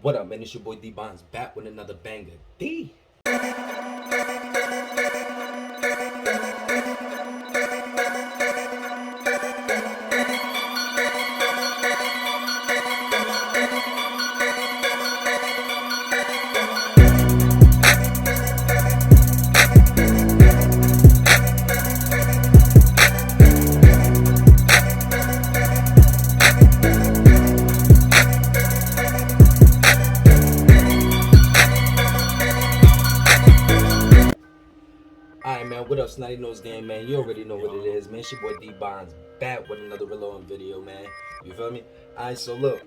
What up, man? It's your boy D Bonds back with another banger. D. Alright, man, what up, Snotty Nose Gang, man? You already know what it is, man. It's your boy D Bonds back with another reloading video, man. You feel me? Alright, so look,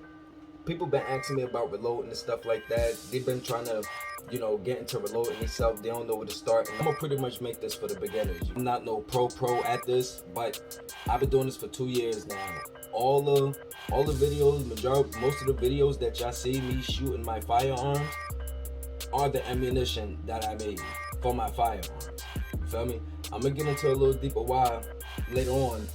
people been asking me about reloading and stuff like that. They've been trying to, get into reloading themselves. They don't know where to start. And I'm gonna pretty much make this for the beginners. I'm not no pro at this, but I've been doing this for 2 years now. All the videos, most of the videos that y'all see me shooting my firearms are the ammunition that I made for my firearms. You feel me? I'm gonna get into a little deeper why later on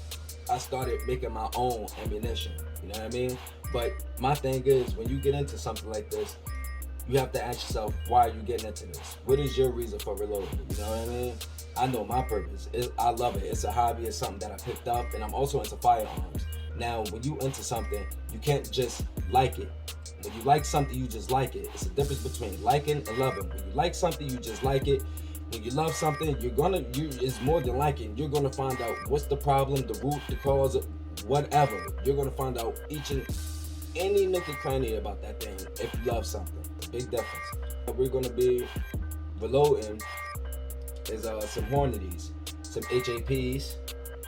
I started making my own ammunition. You know what I mean? But my thing is, when you get into something like this, you have to ask yourself, why are you getting into this? What is your reason for reloading? You know what I mean? I know my purpose. I love it. It's a hobby. It's something that I picked up, and I'm also into firearms. Now, when you into something, you can't just like it. When you like something, you just like it. It's a difference between liking and loving. When you like something, you just like it. When you love something, it's more than liking. You're gonna find out what's the problem, the root, the cause, whatever. You're gonna find out each and any nook and cranny about that thing if you love something. It's a big difference. What we're gonna be reloading is some Hornadies, some HAPs.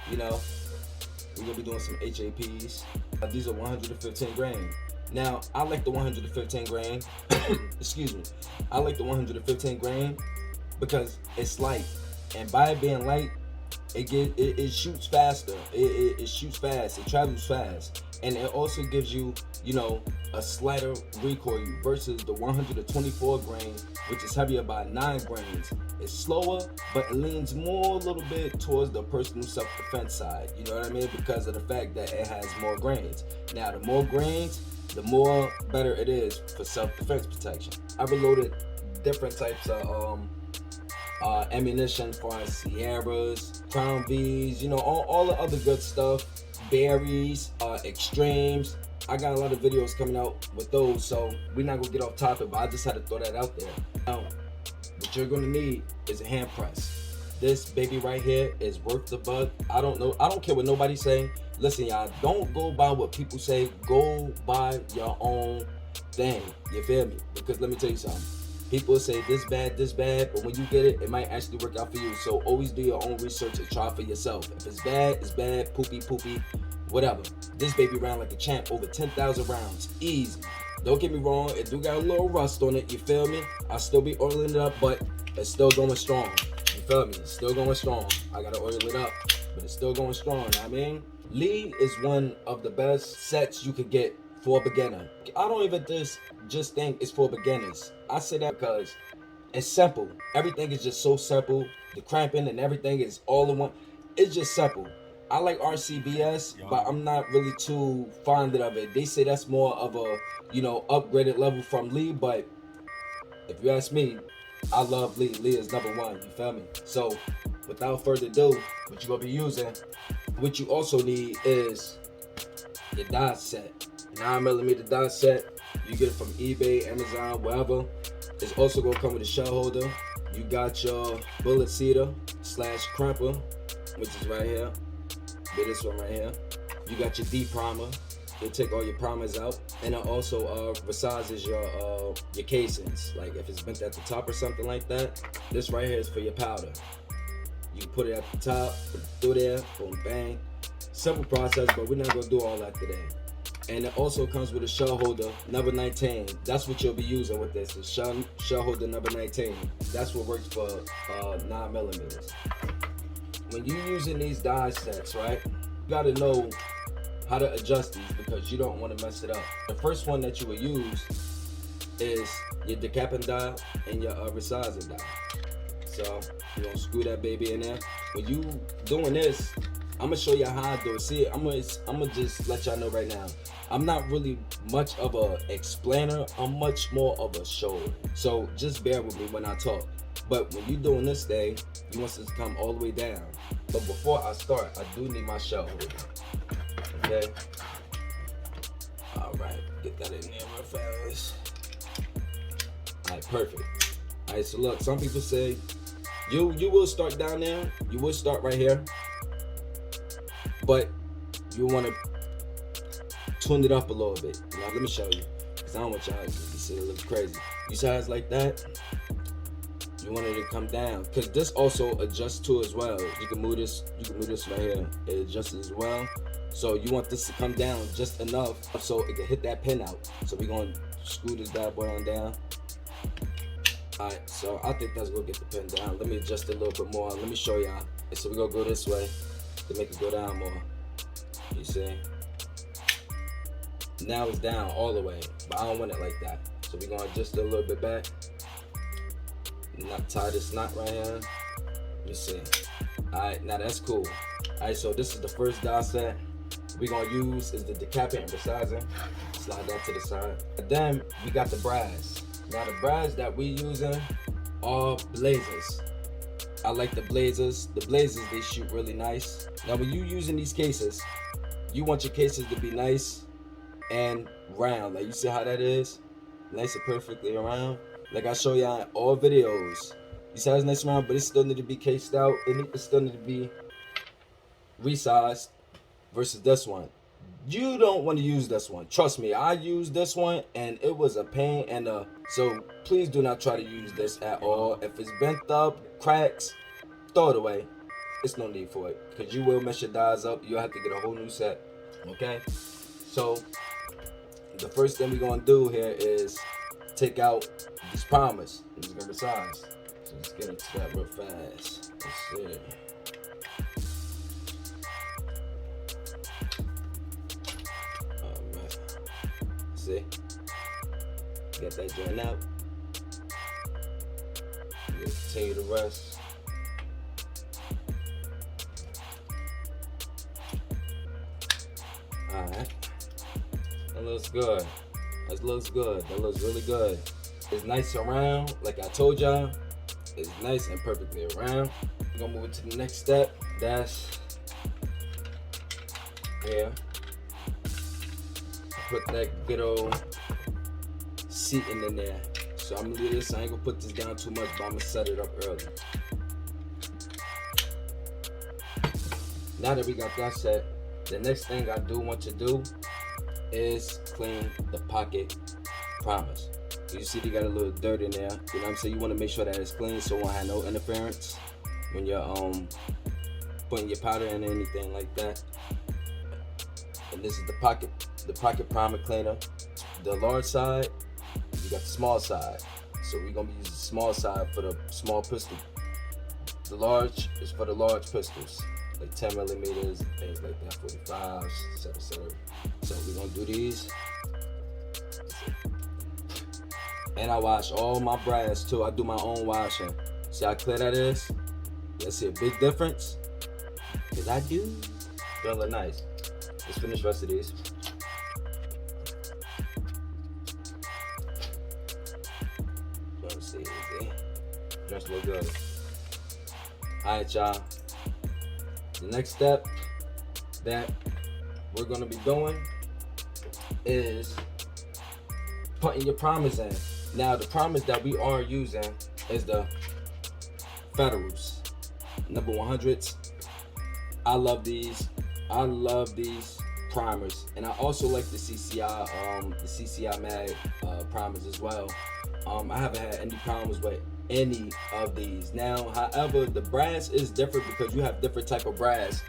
We're gonna be doing some HAPs. These are 115 grain. Now, I like the 115 grain. Excuse me. I like the 115 grain because it's light, and by it being light, it shoots faster. It shoots fast. It travels fast, and it also gives you, a slighter recoil versus the 124 grain, which is heavier by 9 grains. It's slower, but it leans more a little bit towards the personal self-defense side. You know what I mean? Because of the fact that it has more grains. Now, the more grains, the more better it is for self-defense protection. I reloaded different types of ammunition for Sierras, Crown V's, all the other good stuff, berries, extremes. I got a lot of videos coming out with those, so we're not gonna get off topic, but I just had to throw that out there. Now, what you're gonna need is a hand press. This baby right here is worth the buck. I don't care what nobody say. Listen, y'all, don't go by what people say. Go by your own thing. You feel me? Because let me tell you something. People say this bad, but when you get it, it might actually work out for you. So always do your own research and try for yourself. If it's bad, poopy, whatever. This baby ran like a champ, over 10,000 rounds, easy. Don't get me wrong, it do got a little rust on it, you feel me? I'll still be oiling it up, but it's still going strong. You feel me? It's still going strong. I gotta oil it up, but it's still going strong, you know what I mean? Lee is one of the best sets you could get for a beginner. I don't even just think it's for beginners. I say that because it's simple. Everything is just so simple. The cramping and everything is all in one. It's just simple. I like RCBS, but I'm not really too fond of it. They say that's more of a, upgraded level from Lee, but if you ask me, I love Lee. Lee is number one, you feel me? So, without further ado, what you're gonna be using, what you also need is your dot set. 9mm dot set. You get it from eBay, Amazon, wherever. It's also gonna come with a shell holder. You got your bullet seeder / crimper, which is right here. This one right here. You got your D primer. You'll take all your primers out, and it also resizes your casings. Like if it's bent at the top or something like that, this right here is for your powder. You put it at the top, put it through there, boom, bang. Simple process, but we're not gonna do all that today. And it also comes with a shell holder, number 19. That's what you'll be using with this, the shell holder number 19. That's what works for 9mm. When you're using these die sets, right, you gotta know how to adjust these because you don't want to mess it up. The first one that you will use is your decapping die and your resizing die. So you're gonna screw that baby in there. When you doing this, I'm gonna show you how I do it. See, I'm gonna just let y'all know right now. I'm not really much of a explainer. I'm much more of a shower. So just bear with me when I talk. But when you're doing this thing, you want this to come all the way down. But before I start, I do need my shell holder. Okay. All right, get that in there real fast. All right, perfect. All right, so look, some people say you will start down there. You will start right here, but you want to tune it up a little bit. Now let me show you, because I don't want y'all to see it look crazy. You see how it's like that? You want it to come down, because this also adjusts too as well. You can move this right here. It adjusts as well. So you want this to come down just enough so it can hit that pin out. So we're gonna screw this bad boy on down. Alright, so I think that's gonna get the pin down. Let me adjust it a little bit more. Let me show y'all. So we're gonna go this way to make it go down more. You see? Now it's down all the way, but I don't want it like that. So we're gonna adjust it a little bit back. Not tie this knot right here. Let me see. Alright, now that's cool. Alright, so this is the first die set we're gonna use is the decapping and resizing. Slide that to the side. And then we got the brass. Now the brass that we using are blazers. I like the blazers. The blazers, they shoot really nice. Now when you using these cases, you want your cases to be nice and round. Like you see how that is? Nice and perfectly around. Like I show y'all in all videos. You see how it's nice and round, but it still need to be cased out. It still need to be resized versus this one. You don't want to use this one. Trust me, I used this one and it was a pain so please do not try to use this at all. If it's bent up, cracks, throw it away. It's no need for it, because you will mess your dies up. You'll have to get a whole new set. Okay? So the first thing we're gonna do here is take out these primers. I'm just gonna resize. So let's get into that real fast. Let's see. See? Get that joint out. We'll continue the rest. Alright. That looks good. That looks good. That looks really good. It's nice around, like I told y'all. It's nice and perfectly around. We're gonna move it to the next step. That's here. Put that good old seating in there. So I'm gonna do this. I ain't gonna put this down too much, but I'm gonna set it up early. Now that we got that set, the next thing I do want to do is clean the pocket primers. You see they got a little dirt in there. You know what I'm saying? You want to make sure that it's clean so it won't have no interference when you're putting your powder in or anything like that. And this is the pocket primer cleaner. The large side, you got the small side. So we're gonna be using the small side for the small pistol. The large is for the large pistols, like 10 millimeters, things like that, 45, etc. So we're gonna do these. And I wash all my brass too. I do my own washing. See how clear that is? Let's see a big difference. Cause I do. They look nice. Let's finish the rest of these. Let's see. Just look good. Alright, y'all. The next step that we're gonna be doing is putting your primers in. Now the primers that we are using is the Federals, number 100s. I love these primers, and I also like the CCI mag primers as well. I haven't had any problems with any of these. Now, however, the brass is different because you have different type of brass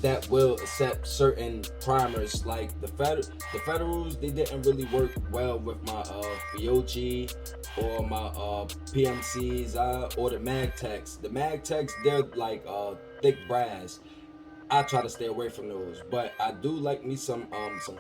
that will accept certain primers. Like the Federals, they didn't really work well with my Fiocchi or my PMCs or the Magtex. The Magtex, they're like thick brass. I try to stay away from those, but I do like me some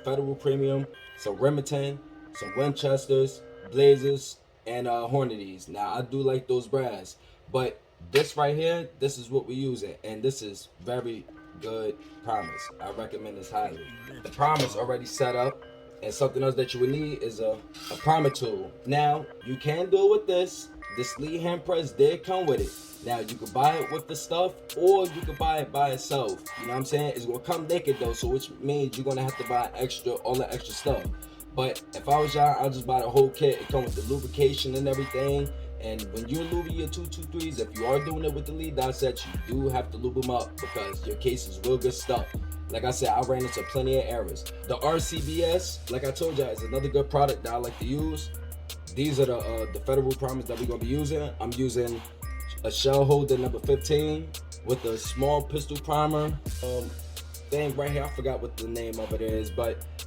Federal Premium, some Remington, some Winchesters, Blazers, and Hornadies. Now I do like those brass, but this right here, this is what we use it, and this is very, good primers. I recommend this highly. The primer's already set up, and something else that you would need is a primer tool. Now, you can do it with this. This Lee hand press did come with it. Now, you could buy it with the stuff, or you could buy it by itself. You know what I'm saying? It's gonna come naked though, so which means you're gonna have to buy all the extra stuff. But if I was y'all, I'll just buy the whole kit. It comes with the lubrication and everything. And when you're lubing your 223s, if you are doing it with the lead dot set, you do have to lube them up because your cases will get stuck. Like I said, I ran into plenty of errors. The RCBS, like I told y'all, is another good product that I like to use. These are the federal primers that we're gonna be using. I'm using a shell holder number 15 with a small pistol primer thing right here. I forgot what the name of it is,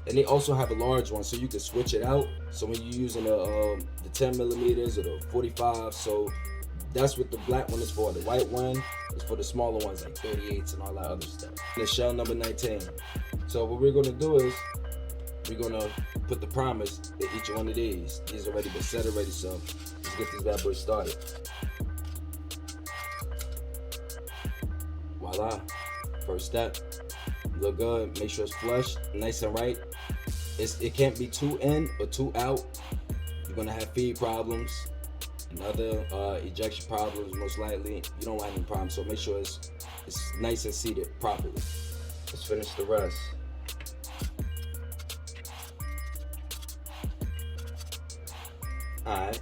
and they also have a large one, so you can switch it out. So when you're using the 10 millimeters or the 45, so that's what the black one is for. The white one is for the smaller ones, like 38s and all that other stuff. The shell number 19. So what we're gonna do is we're gonna put the primers in each one of these. These already been set already, so let's get this bad boy started. Voila. First step. Look good. Make sure it's flush, nice and right. It can't be too in or too out. You're gonna have feed problems and other ejection problems most likely. You don't want any problems, so make sure it's nice and seated properly. Let's finish the rest. Alright.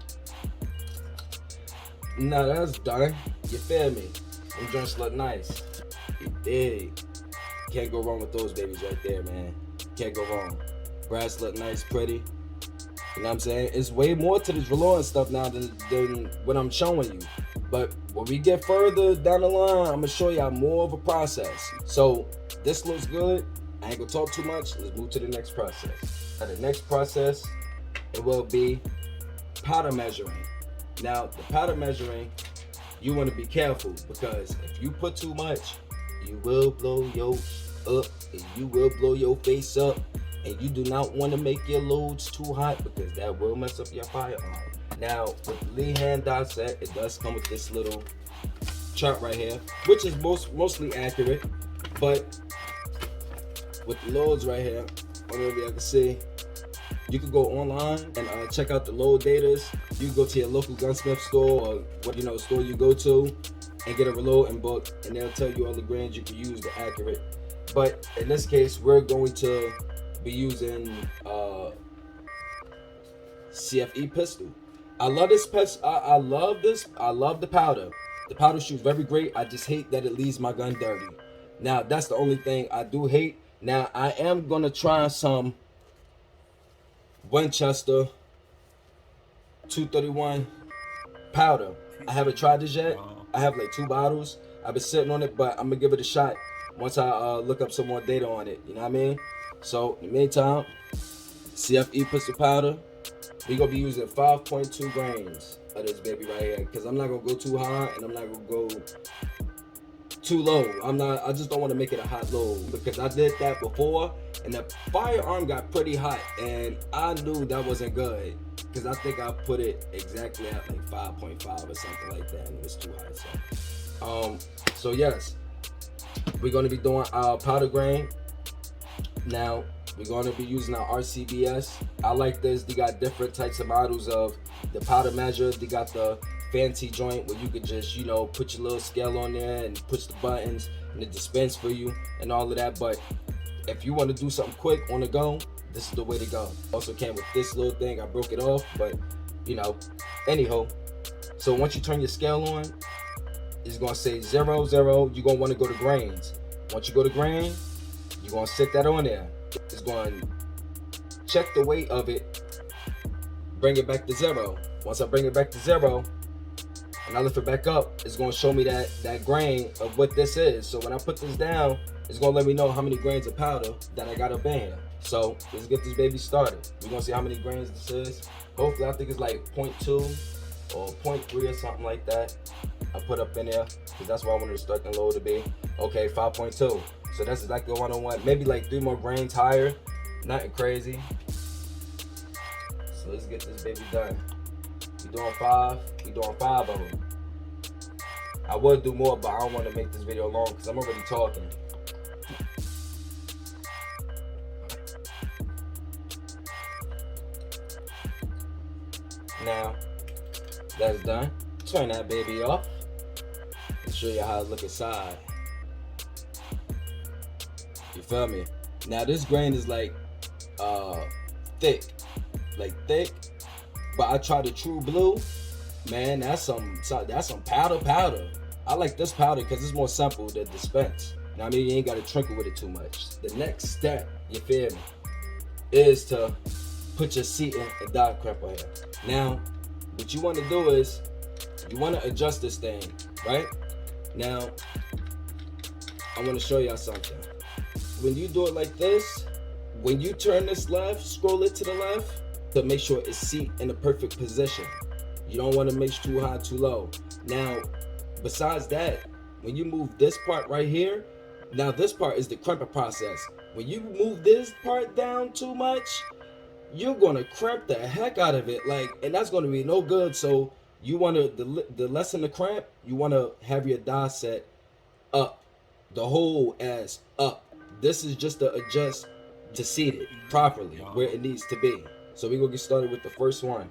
Now that's done. You feel me? Them joints look nice. You dig. Can't go wrong with those babies right there, man. Can't go wrong. Brass look nice, pretty. You know what I'm saying? It's way more to this velour stuff now than what I'm showing you. But when we get further down the line, I'm gonna show y'all more of a process. So this looks good. I ain't gonna talk too much. Let's move to the next process. Now the next process, it will be powder measuring. Now the powder measuring, you want to be careful because if you put too much, you will blow your up and you will blow your face up, and you do not want to make your loads too hot because that will mess up your firearm. Now with the Lee hand dot set, it does come with this little chart right here, which is mostly accurate, but with the loads right here, whatever you can see, you can go online and check out the load datas. You can go to your local gunsmith store or what store you go to and get a reloading book, and they'll tell you all the grains you can use to accurate. But in this case, we're going to be using CFE pistol. I love this pistol. I love this. I love the powder. The powder shoots very great. I just hate that it leaves my gun dirty. Now that's the only thing I do hate. Now I am gonna try some Winchester 231 powder. I haven't tried this yet. I have like 2 bottles. I've been sitting on it, but I'm gonna give it a shot once I look up some more data on it. You know what I mean? So in the meantime, CFE pistol powder. We're gonna be using 5.2 grains of this baby right here, because I'm not gonna go too high and I'm not gonna go too low. I just don't want to make it a hot load, because I did that before and the firearm got pretty hot and I knew that wasn't good, because I think I put it exactly at like 5.5 or something like that and it was too hot. So yes, we're going to be doing our powder grain. Now we're going to be using our RCBS. I like this. They got different types of models of the powder measure. They got the fancy joint where you could just put your little scale on there and push the buttons and it dispense for you and all of that. But if you want to do something quick on the go, this is the way to go. Also came with this little thing. I broke it off, but anyhow. So once you turn your scale on, it's gonna say 0, 0. You're gonna want to go to grains. Once you go to grain, you're gonna set that on there. It's going to check the weight of it, bring it back to 0. Once I bring it back to 0 and I lift it back up, it's going to show me that grain of what this is. So when I put this down, it's going to let me know how many grains of powder that I got up in here. So let's get this baby started. We're going to see how many grains this is. Hopefully, I think it's like 0.2 or 0.3 or something like that. I put up in there because that's what I wanted to start the load to be. Okay, 5.2. So that's exactly 101. Maybe like 3 more grains higher. Nothing crazy. So let's get this baby done. We doing 5. We doing 5 of them. I would do more, but I don't want to make this video long because I'm already talking. Now, that's done. Turn that baby off. I'll show you how it look inside. You feel me? Now this grain is like thick. But I tried the true blue. Man, that's some powder. I like this powder because it's more simple to dispense. You know what I mean? You ain't gotta trickle with it too much. The next step, you feel me, is to put your seat in and dye crap right here. Now, what you want to do is you want to adjust this thing, right? Now, I want to show y'all something. When you do it like this, when you turn this left, scroll it to the left to make sure it's seat in the perfect position. You don't want to make too high, too low. Now, besides that, when you move this part right here, now this part is the crimping process. When you move this part down too much, you're gonna cramp the heck out of it, and that's gonna be no good. So you wanna, the less in the cramp, you wanna have your die set up, the whole ass up. This is just to adjust to seat it properly where it needs to be. So we're gonna get started with the first one.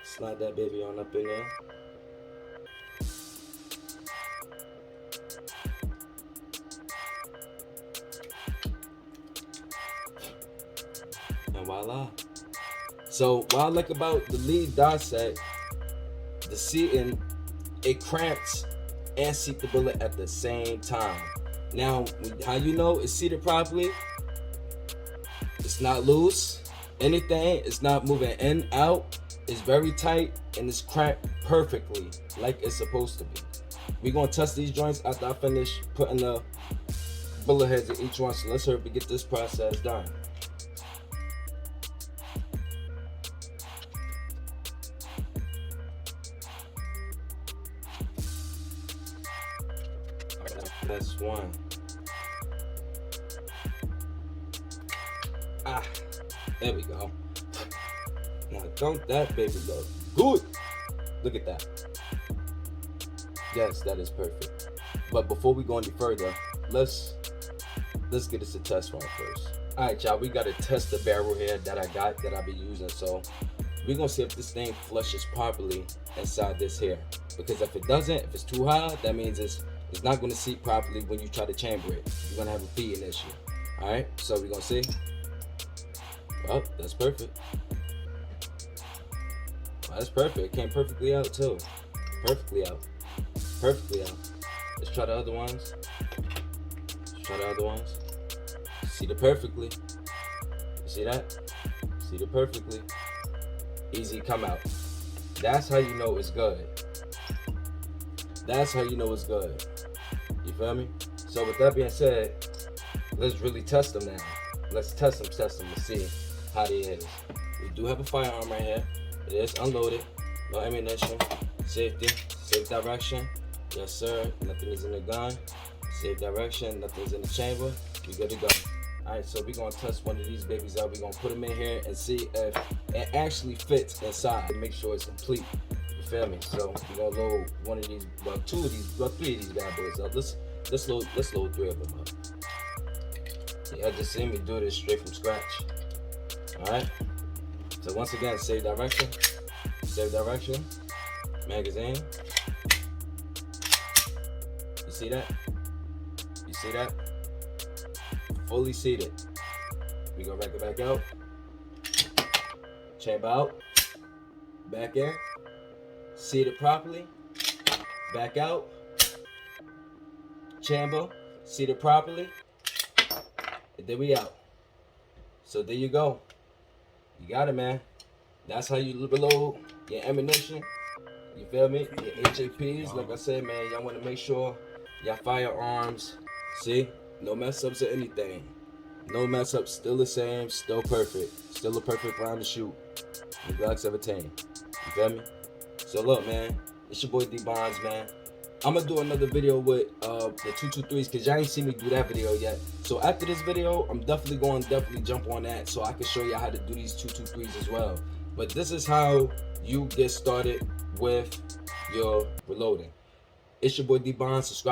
Slide that baby on up in there. And voila. So what I like about the lead die set, the seating, it cramps and seat the bullet at the same time. Now, how you know it's seated properly? It's not loose, anything, it's not moving in, out. It's very tight and it's cramped perfectly like it's supposed to be. We're gonna test these joints after I finish putting the bullet heads in each one. So let's hurry up and get this process done. That's one. There we go. Now don't that baby look good? Look at that. Yes, that is perfect. But before we go any further, let's get us a test run first. All right, y'all, we gotta test the barrel here that I be using. So we're gonna see if this thing flushes properly inside this here. Because if it doesn't, if it's too high, that means it's not gonna seat properly when you try to chamber it. You're gonna have a feeding issue. All right, so we're gonna see. Well, that's perfect. Well, that's perfect. It came perfectly out too. Perfectly out. Perfectly out. Let's try the other ones. See it perfectly. You see that? See it perfectly. Easy come out. That's how you know it's good. That's how you know it's good. You feel me? So with that being said, let's really test them now. Let's test them to see how they is. We do have a firearm right here. It is unloaded. No ammunition. Safety. Safe direction. Yes, sir. Nothing is in the gun. Safe direction. Nothing's in the chamber. We good to go. Alright, so we're going to test one of these babies out. We're going to put them in here and see if it actually fits inside. Make sure it's complete. You feel me? So we're going to load one of these, well, three of these bad boys up. Let's load three of them up. Y'all just see me do this straight from scratch. Alright? So once again, save direction. Magazine. You see that? Fully seated. We gonna rack it back out. Chamber out. Back in. Seated properly. Back out. Chamber. Seated properly. And then we out. So there you go. You got it, man. That's how you reload your ammunition. You feel me? Your HAPs. Like I said, man, y'all want to make sure your firearms, see, no mess ups or anything. No mess ups. Still the same. Still perfect. Still a perfect round to shoot. The Glock 17. You feel me? So look, man. It's your boy D Bonds, man. I'm gonna do another video with the 223s because y'all ain't seen me do that video yet. So after this video, I'm definitely going to jump on that so I can show you how to do these 223s as well. But this is how you get started with your reloading. It's your boy D Bonds. Subscribe.